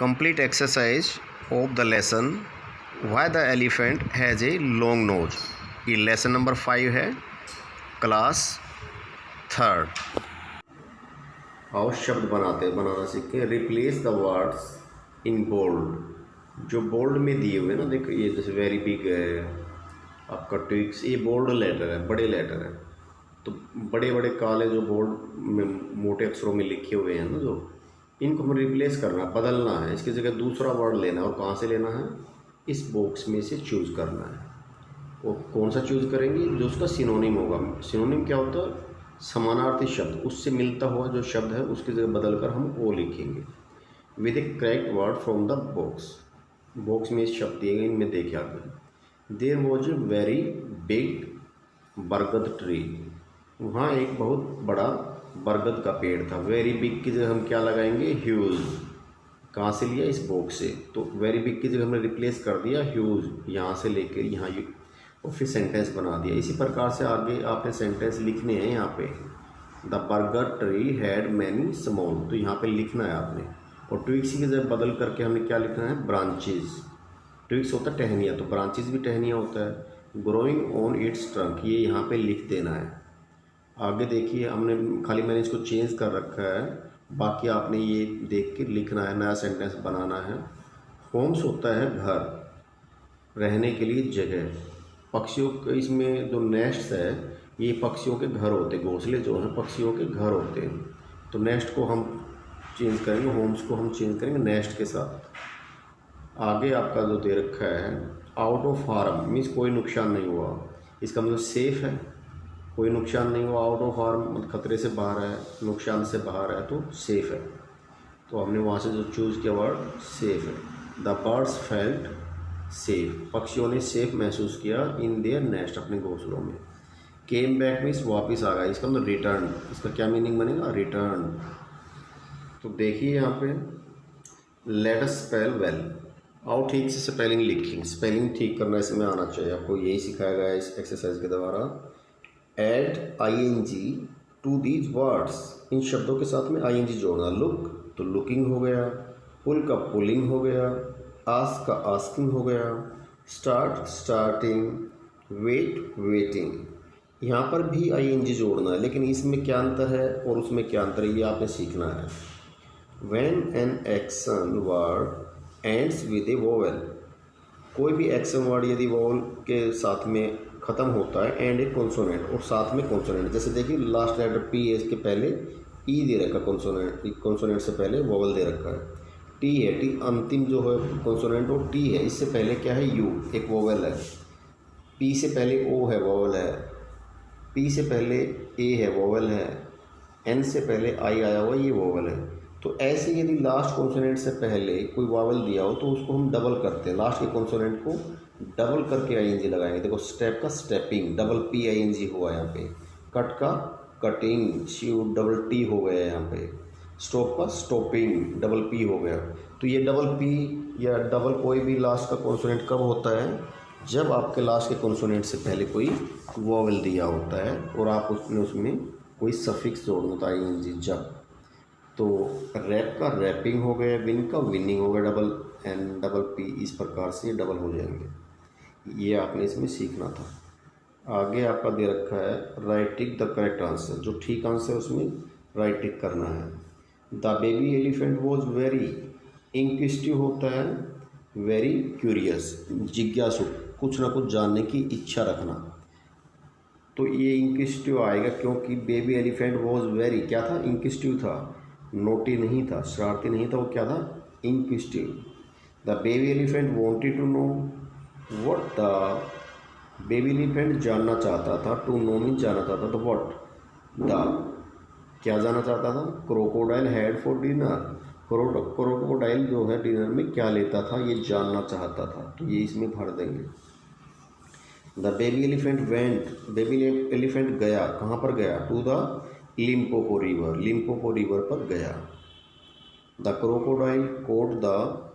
Complete exercise of the lesson why the elephant has a long nose। ये lesson number 5 है, class 3rd। आओ शब्द बनाना सीखें। Replace the words in bold. जो बोल्ड में दिए हुए ना, देखो ये जैसे वेरी बिग है, आपका ट्विक्स, ये बोल्ड लेटर है, बड़े लेटर है। तो बड़े बड़े काले जो बोल्ड में मोटे अक्षरों में लिखे हुए हैं ना, जो इनको हमें रिप्लेस करना है, बदलना है। इसकी जगह दूसरा वर्ड लेना है। और कहाँ से लेना है? इस बॉक्स में से चूज़ करना है। वो कौन सा चूज़ करेंगे? जो उसका सिनोनिम होगा। सिनोनिम क्या होता है? समानार्थी शब्द, उससे मिलता हुआ जो शब्द है उसकी जगह बदल कर हम वो लिखेंगे with a correct word from the box. Box में शब्द दिए गए, इनमें देखे आपने। There was a very big bargad tree. वहाँ एक बहुत बड़ा बरगद का पेड़ था। वेरी बिग की जगह हम क्या लगाएंगे? ह्यूज। कहाँ से लिया? इस बॉक्स से। तो वेरी बिग की जगह हमने रिप्लेस कर दिया ह्यूज, यहाँ से लेकर यहाँ, और फिर सेंटेंस बना दिया। इसी प्रकार से आगे आपने सेंटेंस लिखने हैं। यहाँ पे द बरगद ट्री हैड मैनी स्मॉल, तो यहाँ पे लिखना है आपने। और ट्विक्स की जगह बदल करके हमने क्या लिखना है? ब्रांचेज। ट्विक्स होता है टहनियाँ, तो ब्रांचेज भी टहनियाँ होता है। ग्रोइंग ऑन इट्स ट्रंक, ये यहाँ पे लिख देना है। आगे देखिए, हमने खाली मैंने इसको चेंज कर रखा है, बाकी आपने ये देख के लिखना है, नया सेंटेंस बनाना है। होम्स होता है घर, रहने के लिए जगह। पक्षियों के इसमें जो नेस्ट है, ये पक्षियों के घर होते हैं। घोंसले जो हैं पक्षियों के घर होते हैं। तो नेस्ट को हम चेंज करेंगे, होम्स को हम चेंज करेंगे नेस्ट के साथ। आगे आपका जो दे रखा है आउट ऑफ हार्म, मीन्स कोई नुकसान नहीं हुआ। इसका मतलब सेफ़ है, कोई नुकसान नहीं हुआ। आउट ऑफ हार्म मतलब खतरे से बाहर है, नुकसान से बाहर है, तो सेफ़ है। तो हमने वहाँ से जो चूज़ किया वर्ड सेफ़ है। द बर्ड्स फेल्ट सेफ, पक्षियों ने सेफ महसूस किया इन देयर नेस्ट, अपने घोंसलों में। केम बैक मीन्स वापस आ गया, इसका मतलब रिटर्न। इसका क्या मीनिंग बनेगा? रिटर्न। तो देखिए यहाँ पे लेट अस स्पेल वेल। आओ ठीक से स्पेलिंग लिखेंगे। स्पेलिंग ठीक करना इसमें आना चाहिए आपको, यही सिखाया गया है इस एक्सरसाइज के द्वारा। Add ing to these words, इन शब्दों के साथ में ing जोड़ना। लुक तो लुकिंग हो गया, पुल का पुलिंग हो गया, आस्क का आस्किंग हो गया, स्टार्ट स्टार्टिंग, वेट वेटिंग। यहाँ पर भी ing जोड़ना है, लेकिन इसमें क्या अंतर है और उसमें क्या अंतर है, ये आपने सीखना है। When an action word ends with A vowel, कोई भी एक्शन वर्ड यदि वोवेल के साथ में ख़त्म होता है, एंड ए कॉन्सोनेंट, और साथ में कॉन्सोनेंट। जैसे देखिए लास्ट लेटर पी है, इसके पहले ई दे रखा है कॉन्सोनेंट, कॉन्सोनेंट से पहले वोवेल दे रखा है। टी है, टी अंतिम जो है कॉन्सोनेंट वो टी है, इससे पहले क्या है? यू, एक वोवेल है। पी से पहले ओ है, वोवेल है। पी से पहले ए है, वोवेल है। एन से पहले आई आया हुआ, ये वोवेल है। तो ऐसे यदि लास्ट कॉन्सोनेंट से पहले कोई वोवेल दिया हो तो उसको हम डबल करते हैं, लास्ट के कॉन्सोनेंट को डबल करके ing लगाएंगे। देखो स्टेप का स्टेपिंग, डबल पी ing हुआ यहाँ पे। कट का कटिंग, सी डबल टी हो गया यहाँ पे। स्टॉप का स्टॉपिंग, डबल पी हो गया। तो ये डबल पी या डबल कोई भी लास्ट का कॉन्सोनेंट कब होता है? जब आपके लास्ट के कॉन्सोनेंट से पहले कोई वोवेल दिया होता है और आप उसमें कोई सफिक्स जोड़ना होता है ing जब। तो रैप का रैपिंग हो गया, विन का विनिंग हो गया, डबल एन डबल पी, इस प्रकार से ये डबल हो जाएंगे। ये आपने इसमें सीखना था। आगे आपका दे रखा है right tick the correct answer, जो ठीक आंसर है उसमें राइट टिक करना है। The baby elephant was very inquisitive होता है वेरी क्यूरियस, जिज्ञासु, कुछ ना कुछ जानने की इच्छा रखना। तो ये इंक्विजिटिव आएगा क्योंकि बेबी एलिफेंट वॉज वेरी क्या था? इंक्विजिटिव था, नोटी नहीं था, शरारती नहीं था, वो क्या था? Inquisitive. The baby elephant wanted to know what, the baby elephant जानना चाहता था, टू नो मीन जानना चाहता था, व्हाट द क्या जानना चाहता था? Crocodile had for dinner, crocodile जो है डिनर में क्या लेता था, ये जानना चाहता था। तो ये इसमें भर देंगे। The baby elephant went, baby elephant गया, कहाँ पर गया? To the Limpopo river, Limpopo river पर गया। The crocodile caught, the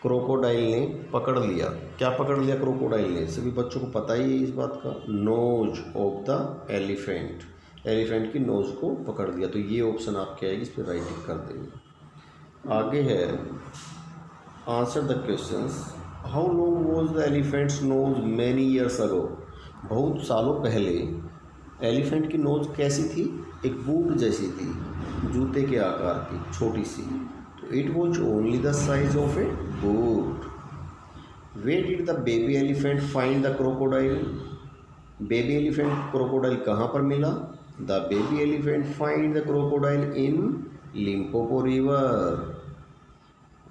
crocodile ने पकड़ लिया, क्या पकड़ लिया क्रोकोडाइल ने? सभी बच्चों को पता ही है इस बात का। Nose of the elephant, elephant की नोज को पकड़ लिया। तो ये ऑप्शन आपके आएगी, इस पर राइटिंग कर देंगे। आगे है answer the questions. How long was the elephant's nose many years ago. बहुत सालों पहले एलिफेंट की नोज कैसी थी? एक बूट जैसी थी, जूते के आकार की, छोटी सी। तो it was only the size of a boot. Where did the baby elephant find the crocodile. Baby elephant crocodile कहाँ पर मिला? The baby elephant find the crocodile in Limpopo river.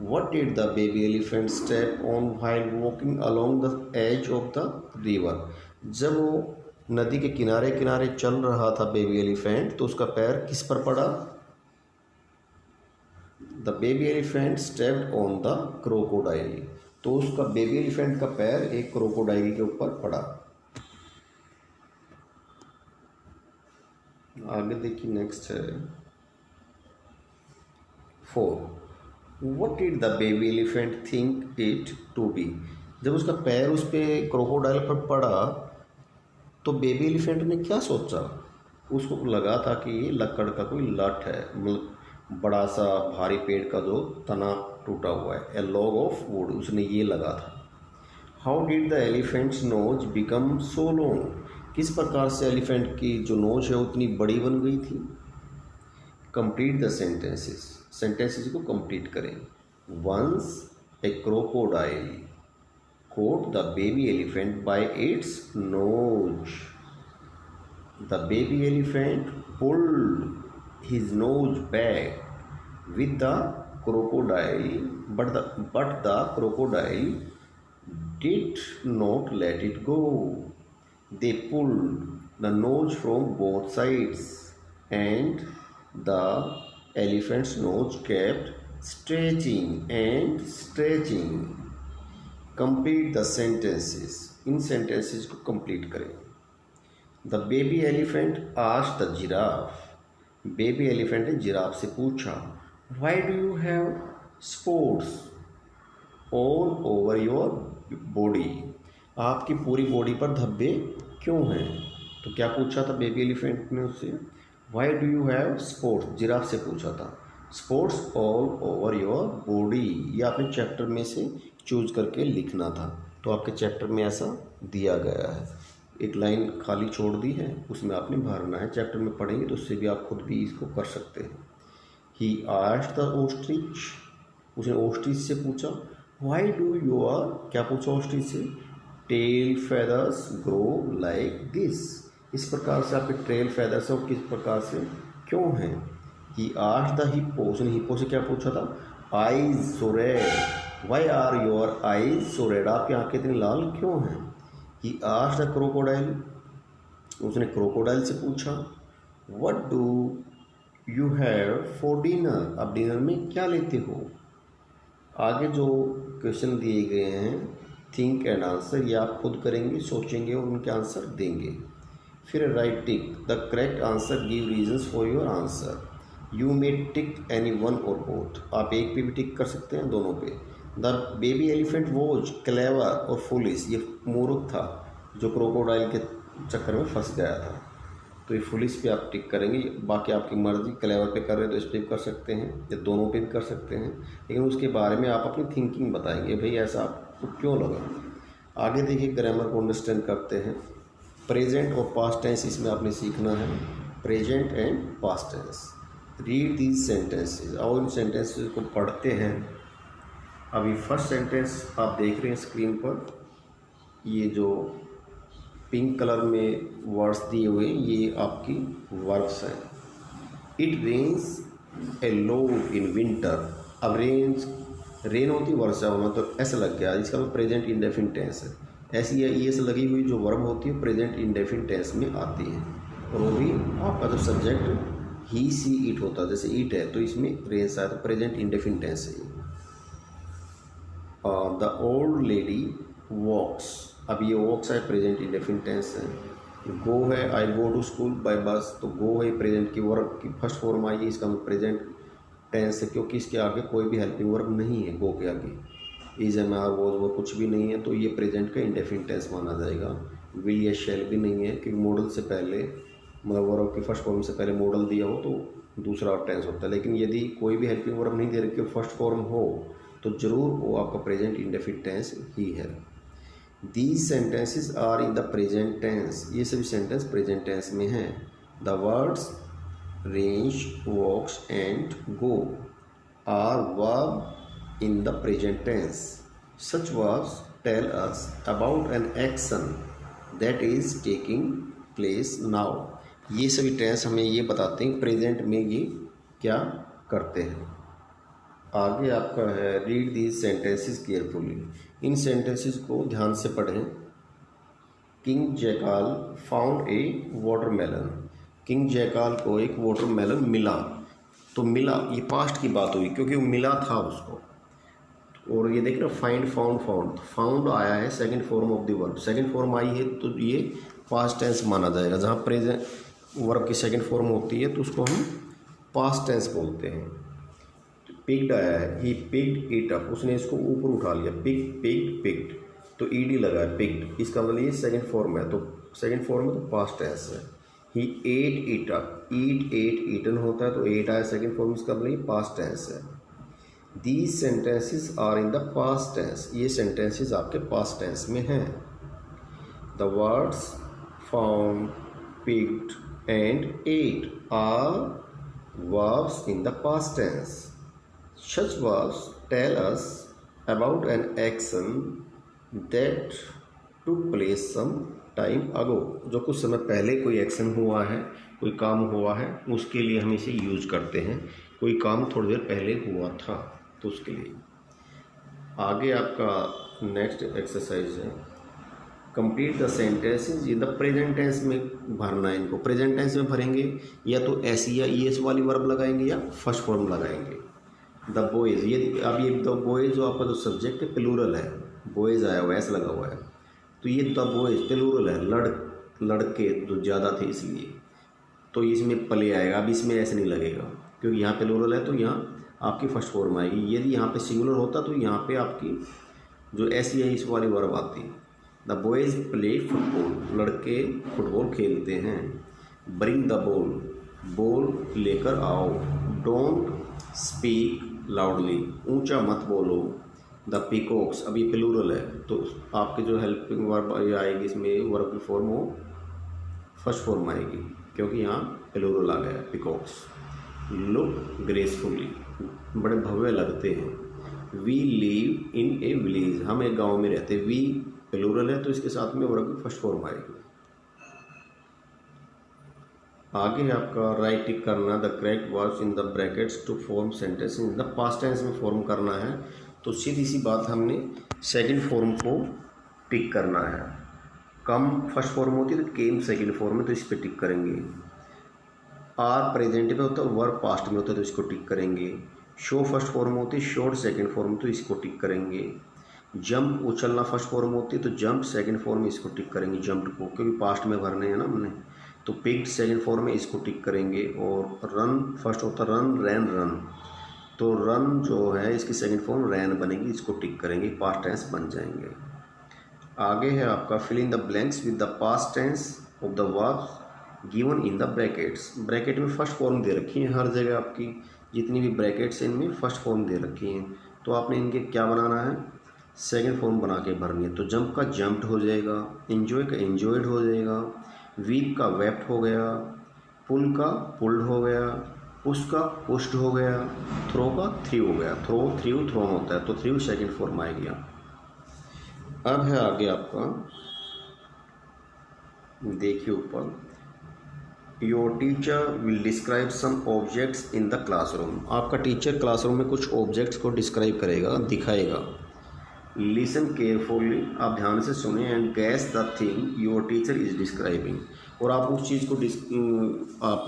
What did the baby elephant step on while walking along the edge of the river? जब वो नदी के किनारे किनारे चल रहा था बेबी एलिफेंट, तो उसका पैर किस पर पड़ा? The baby elephant stepped on the crocodile. तो उसका बेबी एलिफेंट का पैर एक क्रोकोडाइल के ऊपर पड़ा। आगे देखिए, नेक्स्ट है 4। What did the baby elephant think it to be? जब उसका पैर उस पर क्रोकोडाइल पर पड़ा तो बेबी एलिफेंट ने क्या सोचा? उसको लगा था कि ये लकड़ का कोई लठ है, मतलब बड़ा सा भारी पेड़ का जो तना टूटा हुआ है, ए लॉग ऑफ वुड, उसने ये लगा था। How did the elephant's nose become so long? किस प्रकार से एलिफेंट की जो नोज है उतनी बड़ी बन गई थी? Complete the sentences. सेंटेंसेस को कंप्लीट करें। Once a crocodile caught the baby elephant by its nose. The baby elephant pulled his nose back with the crocodile, but the crocodile did not let it go. They pulled the nose from both sides, and the elephant's nose kept stretching and stretching. Complete the sentences. In sentences को complete करें। The baby elephant asked the giraffe. Baby elephant ने giraffe से पूछा, why do you have spots all over your body. आपकी पूरी body पर धब्बे क्यों हैं? तो क्या पूछा था बेबी एलिफेंट ने उससे? Why do you have spots, giraffe से पूछा था। Spots all over your body, ये आपने चैप्टर में से चूज करके लिखना था, तो आपके चैप्टर में ऐसा दिया गया है। एक लाइन खाली छोड़ दी है, उसमें आपने भरना है। चैप्टर में पढ़ेंगे तो उससे भी आप खुद भी इसको कर सकते हैं। ही आस्क्ड द ऑस्ट्रिच, उसने ऑस्ट्रिच से पूछा, व्हाई डू योर, क्या पूछा ऑस्ट्रिच से? Tail feathers grow like this, इस प्रकार से आपके टेल फेदर्स और किस प्रकार से क्यों हैं? ही आस्क्ड द हिप्पो, उसने हिप्पो से क्या पूछा था? Eyes so red, why are your eyes so red, आपकी आंखें इतनी लाल क्यों हैं? ही आस्क्ड द क्रोकोडाइल, उसने क्रोकोडाइल से पूछा, what do you have for dinner, आप डिनर में क्या लेते हो? आगे जो क्वेश्चन दिए गए हैं थिंक एंड आंसर, ये आप खुद करेंगे, सोचेंगे और उनके आंसर देंगे। फिर right tick the correct answer, give reasons for your answer. You may tick any one और बोथ, आप एक पे भी टिक कर सकते हैं, दोनों पे। The baby elephant was clever और फुलिश, ये मूर्ख था जो क्रोकोडाइल के चक्कर में फंस गया था, तो ये फुलिश पे आप टिक करेंगे। बाकी आपकी मर्जी, क्लेवर पे कर रहे हैं तो इस पर कर सकते हैं या दोनों पे भी कर सकते हैं, लेकिन उसके बारे में आप अपनी थिंकिंग बताएंगे, भाई ऐसा आपको क्यों लगा। आगे देखिए, ग्रामर को अंडरस्टैंड करते हैं। प्रेजेंट और पास्ट टेंस इसमें आपने सीखना है, present and past tense. Read these sentences, और इन सेंटेंसेस को पढ़ते हैं। अभी फर्स्ट सेंटेंस आप देख रहे हैं स्क्रीन पर, ये जो पिंक कलर में वर्ड्स दिए हुए हैं ये आपकी वर्ब्स हैं। It rains a lot in winter, अब रेन होती वर्षा होना, तो ऐसा लग गया, इसका तो प्रेजेंट इंडेफिनिट टेंस है। ऐसी है ये से लगी हुई जो वर्ब होती है प्रेजेंट इंडेफिनिट टेंस में आती है, और वो भी आपका जो सब्जेक्ट ही सी इट होता है, जैसे इट है तो इसमें रेन्स आया तो प्रेजेंट इंडेफिनिट टेंस है। द ओल्ड लेडी वॉक्स, अब ये वॉक्स है प्रेजेंट इंडेफिनिट टेंस है। गो है, आई गो टू स्कूल बाय बस, तो गो है प्रेजेंट की वर्ब की फर्स्ट फॉर्म आई है, इसका प्रेजेंट टेंस है क्योंकि इसके आगे कोई भी हेल्पिंग वर्ब नहीं है। गो के आगे इज, एम, आर, वॉज, वो कुछ भी नहीं है, तो ये प्रेजेंट का इंडेफिनिट टेंस माना जाएगा। विल या शैल भी नहीं है क्योंकि मॉडल से पहले, मतलब वर्ब की फर्स्ट फॉर्म से पहले मॉडल दिया हो तो दूसरा टेंस होता है। लेकिन यदि कोई भी हेल्पिंग वर्ब नहीं दे रखी फर्स्ट फॉर्म हो तो ज़रूर वो आपका प्रेजेंट इंडेफिनिट टेंस ही है। These sentences are in the present tense, ये सभी सेंटेंस प्रेजेंट टेंस में हैं। The words rains, walks and go are verb in the present tense. Such verbs tell us about an action that is taking place now. ये सभी tense हमें ये बताते हैं प्रेजेंट में ये क्या करते हैं। आगे आपका है read these sentences carefully, in sentences को ध्यान से पढ़ें। King jackal found a watermelon, king jackal को एक वाटरमेलन मिला। तो मिला ये पास्ट की बात हुई क्योंकि वो मिला था उसको। और ये देख रहे हो फाइंड, फाउंड, फाउंड, फाउंड आया है second form of the verb, second form आई है तो ये पास्ट टेंस माना जाएगा। जहाँ प्रेजेंट वर्ब की सेकंड फॉर्म होती है तो उसको हम पास्ट टेंस बोलते हैं। पिक्ड आया है, ही पिक्ड इट अप, उसने इसको ऊपर उठा लिया, पिक पिक्ड पिक्ड, तो ईडी लगा है पिक्ड, इसका मतलब ये सेकंड फॉर्म है, तो सेकंड फॉर्म में तो पास्ट टेंस है। He ate it up, eat ate eaten होता है तो एट आया सेकंड फॉर्म, इसका मतलब ये पास्ट टेंस है। These sentences are in the past tense, ये सेंटेंसेस आपके पास्ट टेंस में हैं। The words found, picked and ate are verbs in the past tense. Such verbs tell us about an action that took place some time ago. जो कुछ समय पहले कोई action हुआ है, कोई काम हुआ है, उसके लिए हम इसे यूज करते हैं। कोई काम थोड़ी देर पहले हुआ था तो उसके लिए। आगे आपका नेक्स्ट एक्सरसाइज है complete the sentences in the present tense में भरना है इनको। प्रेजेंट टेंस में भरेंगे या तो एस या ई एस वाली वर्ब लगाएंगे या फर्स्ट फॉर्म लगाएंगे। द बॉयज़, ये अब ये द बॉयज़ जो आपका जो सब्जेक्ट है प्लूरल है, बॉयज़ आया हुआ है, एस लगा हुआ है, तो ये द बॉयज़ प्लूरल है, लड़के जो ज़्यादा थे इसलिए, तो इसमें प्ले आएगा। अब इसमें ऐसे नहीं लगेगा क्योंकि यहाँ प्लूरल है तो यहाँ आपकी फर्स्ट फॉर्म आएगी। यदि यहाँ पे सिंगुलर होता तो यहाँ पे आपकी जो एस या इस वाली वर्ब आती। द बॉयज़ प्ले फुटबॉल, लड़के फुटबॉल खेलते हैं। ब्रिंग द बॉल, बॉल लेकर आओ। डोंट स्पीक लाउडली, ऊंचा मत बोलो। द पीकॉक्स, अभी प्लूरल है तो आपके जो हेल्पिंग वर्ब आएगी इसमें वर्ब की फॉर्म वो फर्स्ट फॉर्म आएगी क्योंकि यहाँ प्लूरल आ गया पीकॉक्स। लुक ग्रेसफुली, बड़े भव्य लगते हैं। We live in a village, हम एक गाँव में रहते हैं। वी प्लूरल है तो इसके साथ में वर्ब की फर्स्ट फॉर्म आएगी। आगे है आपका राइट टिक करना the correct verbs in the brackets to form sentence in the past tense में फॉर्म करना है। तो सीधी सी बात हमने सेकंड फॉर्म को टिक करना है। कम फर्स्ट फॉर्म होती है तो केम सेकंड फॉर्म में, तो इस पर टिक करेंगे। आर प्रेजेंट में होता है, वर्ब पास्ट में होता है तो इसको टिक करेंगे। शो फर्स्ट फॉर्म होती है, शोड सेकंड फॉर्म, तो इसको टिक करेंगे। जंप उछलना फर्स्ट फॉर्म होती है तो जंप सेकंड फॉर्म में इसको टिक करेंगे जंप को, क्योंकि पास्ट में भरने हैं ना हमने। तो पिक्ड सेकंड फॉर्म में इसको टिक करेंगे। और रन फर्स्ट होता है, रन रैन रन, तो रन जो है इसकी सेकंड फॉर्म रैन बनेगी, इसको टिक करेंगे, पास्ट टेंस बन जाएंगे। आगे है आपका fill in the blanks with the past tense of the verbs given in the brackets. Bracket में फर्स्ट फॉर्म दे रखी है, हर जगह आपकी जितनी भी ब्रैकेट्स हैं इनमें फर्स्ट फॉर्म दे रखी हैं, तो आपने इनके क्या बनाना है, सेकंड फॉर्म बना के भरनी है। तो जंप का जंप्ड हो जाएगा, एंजॉय का एंजॉयड हो जाएगा, वीप का वेप्ट हो गया, पुल का पुल्ड हो गया, पुश का पुश्ड हो गया, थ्रो का थ्रू हो गया, थ्रो थ्रू थ्रोन होता है तो थ्रू सेकंड फॉर्म आएगी। अब है आगे आपका, देखिए ऊपर, your teacher will describe some objects in the classroom. आपका टीचर क्लासरूम में कुछ ऑब्जेक्ट्स को डिस्क्राइब करेगा, दिखाएगा। लिसन केयरफुली, आप ध्यान से सुने, and gas the thing your teacher is describing, और आप उस चीज़ को आप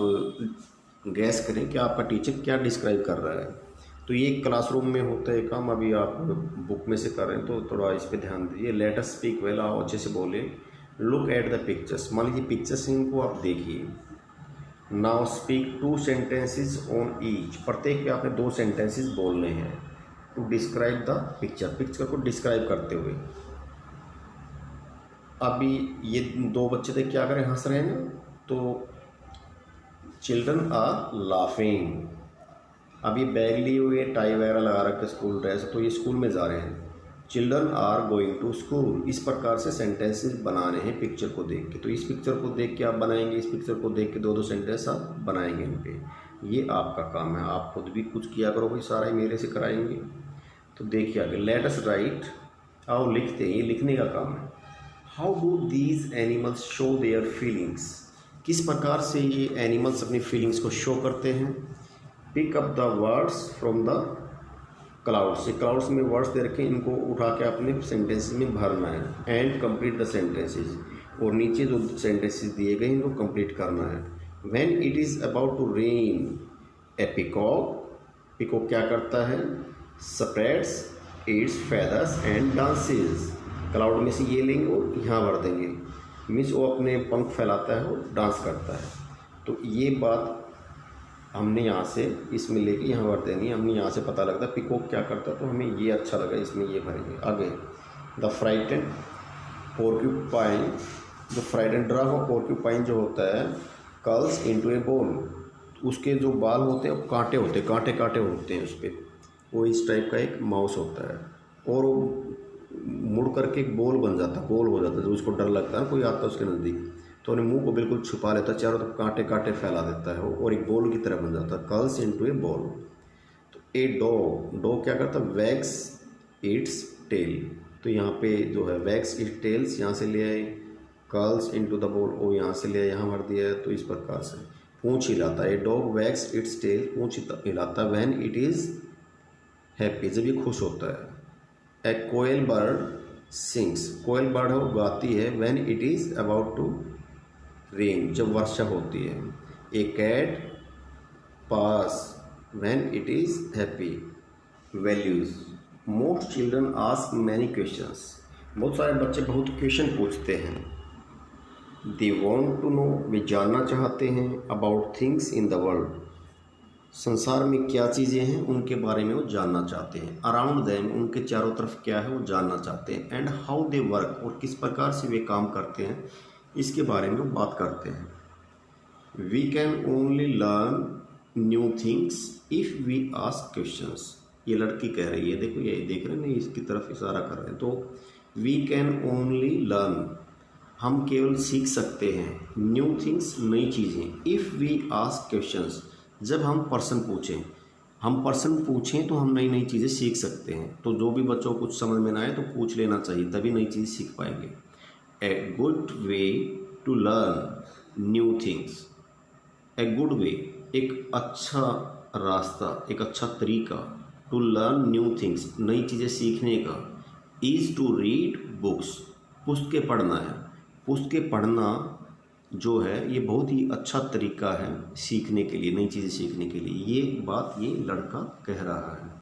गैस करें कि आपका टीचर क्या डिस्क्राइब कर रहा है। तो ये क्लासरूम में होता है काम, अभी आप बुक में से कर रहे हैं तो थोड़ा इस पर ध्यान दीजिए। लेट अस स्पीक वेल, आओ अच्छे से बोले। लुक एट द पिक्चर्स, मान लीजिए पिक्चर्स इनको आप देखिए। Now speak 2 sentences on each, प्रत्येक पे आपने 2 सेंटेंसेस बोलने हैं to describe the picture, picture को डिस्क्राइब करते हुए। अभी ये 2 बच्चे थे, क्या करें, हंस रहे हैं ना, तो चिल्ड्रन आर लाफिंग। अब ये बैग लिए हुए, टाई वगैरह लगा रखे, स्कूल ड्रेस, तो ये स्कूल में जा रहे हैं। Children are going to school, इस प्रकार से सेंटेंसेस बनाने हैं पिक्चर को देख के। तो इस पिक्चर को देख के आप बनाएंगे, इस पिक्चर को देख के दो दो सेंटेंस आप बनाएंगे इन पे। ये आपका काम है, आप खुद भी कुछ किया करो, भाई सारा ही मेरे से कराएंगे। तो देखिए आगे, लेट अस राइट, आओ लिखते हैं, ये लिखने का काम है। How do these animals show their feelings, किस प्रकार से ये एनिमल्स अपनी फीलिंग्स को शो करते हैं। Pick up the words from the clouds, ये क्लाउड्स में वर्ड्स दे रखे हैं, इनको उठा के अपने सेंटेंसेस में भरना है। एंड कंप्लीट द सेंटेंसेस, और नीचे जो सेंटेंसेस दिए गए इनको कंप्लीट करना है। When it is about to rain, a peacock, peacock क्या करता है, spreads its feathers and dances, cloud में से ये लेंगे और यहाँ भर देंगे, मीन्स वो अपने पंख फैलाता है और डांस करता है। तो ये बात हमने यहाँ से इसमें लेके यहाँ भर देनी है। हमने यहाँ से पता लगता है पिकॉक क्या करता है, तो हमें ये अच्छा लगा, इसमें ये भरेंगे। आगे, द फ्राइटेंड पोर्क्यूपाइन, जो फ्राइटेंड डरा हुआ पोर्क्यूपाइन जो होता है, कर्ल्स इनटू ए बॉल, उसके जो बाल होते हैं वो कांटे होते हैं, कांटे कांटे होते हैं उस पर, वो इस टाइप का एक माउस होता है, और वो मुड़ करके एक बॉल बन जाता है, गोल हो जाता है। जब उसको डर लगता है कोई आता है उसके नज़दीक, तो उन्हें मुंह को बिल्कुल छुपा लेता है, चारों तरफ कांटे कांटे फैला देता है और एक बॉल की तरह बन जाता है, कर्ल्स इनटू ए बॉल। तो ए डॉग, डॉग क्या करता है, वैग्स इट्स टेल, तो यहाँ पे जो है वैग्स इट्स टेल्स यहाँ से ले आए, कर्ल्स इनटू द बॉल वो यहाँ से ले आए, यहाँ भर दिया है। तो इस प्रकार से पूंछ हिलाता है, a dog wags its tail, पूंछ हिलाता है। व्हेन इट इज़ हैप्पी, जब ये खुश होता है। ए कोयल बर्ड सिंग्स, कोयल बर्ड है वो गाती है। When it is about to rain, जब वर्षा होती है। A cat purrs, when it is happy. Values, most children ask many questions, बहुत सारे बच्चे बहुत क्वेश्चन पूछते हैं। दे वॉन्ट टू नो, वे जानना चाहते हैं। About things in the world, संसार में क्या चीज़ें हैं उनके बारे में वो जानना चाहते हैं। अराउंड देम, उनके चारों तरफ क्या है वो जानना चाहते हैं। एंड हाउ दे वर्क, और किस प्रकार से वे काम करते हैं इसके बारे में वो बात करते हैं। We can only learn new things if we ask questions, ये लड़की कह रही है, देखो ये देख रहे हैं, नहीं इसकी तरफ इशारा कर रहे हैं। तो वी कैन ओनली लर्न, हम केवल सीख सकते हैं, न्यू थिंग्स, नई चीज़ें, इफ़ वी आस्क क्वेश्चंस, जब हम प्रश्न पूछें तो हम नई नई चीज़ें सीख सकते हैं। तो जो भी बच्चों को कुछ समझ में ना आए तो पूछ लेना चाहिए, तभी नई चीज़ सीख पाएंगे। A good way to learn new things, a good way, एक अच्छा रास्ता, एक अच्छा तरीका, टू लर्न न्यू थिंग्स, नई चीज़ें सीखने का, इज़ टू रीड बुक्स, पुस्तकें पढ़ना है। पुस्तकें पढ़ना जो है ये बहुत ही अच्छा तरीका है सीखने के लिए, नई चीज़ें सीखने के लिए। ये बात ये लड़का कह रहा है।